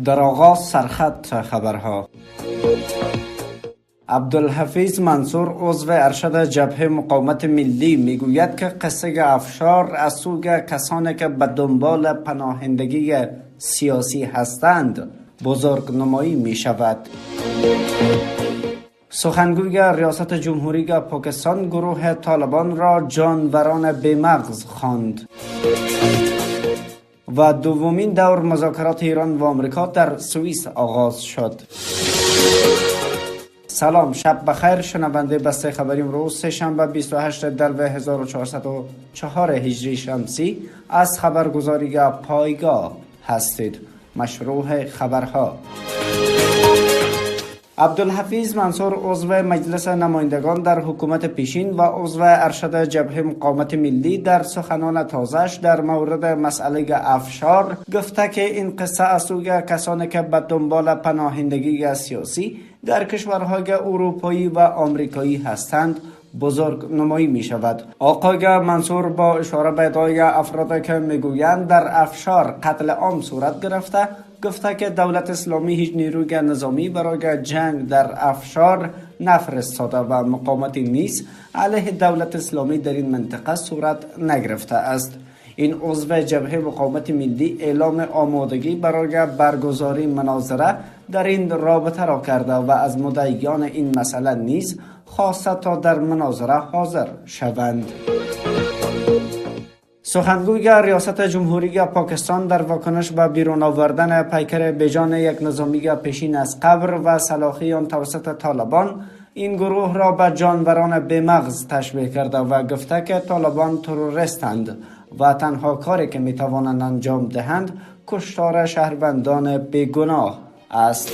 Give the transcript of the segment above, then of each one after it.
در آغاز سرخط خبرها. عبدالحفیظ منصور عضو ارشد جبهه مقاومت ملی میگوید که قصه افشار از سوی کسانی که به دنبال پناهندگی سیاسی هستند بزرگ نمایی می شود. سخنگوی ریاست جمهوری پاکستان گروه طالبان را جانوران بی‌مغز خواند. و دومین دور مذاکرات ایران و آمریکا در سوئیس آغاز شد. سلام، شب بخیر شنونده بسته خبری امروز سه‌شنبه 28 دلو 1404 هجری شمسی از خبرگزاری پایگاه هستید. مشروع خبرها. عبدالحفیظ منصور عضو مجلس نمایندگان در حکومت پیشین و عضو ارشد جبهه مقاومت ملی در سخنان تازه‌اش در مورد مسئله افشار گفته که این قصه از سوی کسانی که به دنبال پناهندگی سیاسی در کشورهای اروپایی و آمریکایی هستند بزرگ نمایی می شود. آقای منصور با اشاره به ادعای افرادی که میگویند در افشار قتل عام صورت گرفته گفته که دولت اسلامی هیچ نیروی نظامی برای جنگ در افشار نفرستاده و مقاومتی نیز علیه دولت اسلامی در این منطقه صورت نگرفته است. این عضو جبهه مقاومت ملی اعلام آمادگی برای برگزاری مناظره در این رابطه را کرده و از مدعیان این مسئله نیز خواسته تا در مناظره حاضر شوند. سخنگوی ریاست جمهوری پاکستان در واکنش به بیرون آوردن پیکر بیجان یک نظامی پیشین از قبر و سلاخی آن توسط طالبان این گروه را به جانوران بی‌مغز تشبیه کرده و گفته که طالبان تروریستند و تنها کاری که می توانند انجام دهند کشتار شهروندان بیگناه است.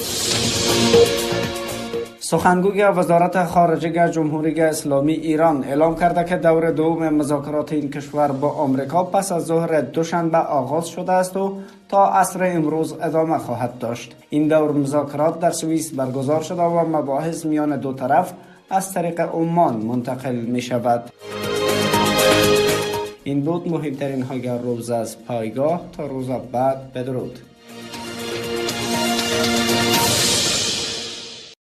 سخنگوی وزارت خارجه جمهوری اسلامی ایران اعلام کرده که دور دوم مذاکرات این کشور با آمریکا پس از ظهر دوشنبه آغاز شده است و تا عصر امروز ادامه خواهد داشت. این دور مذاکرات در سوئیس برگزار شده و مباحث میان دو طرف از طریق عمان منتقل می شود. این بود مهمترین های روز از پایگاه. تا روز بعد بدرود.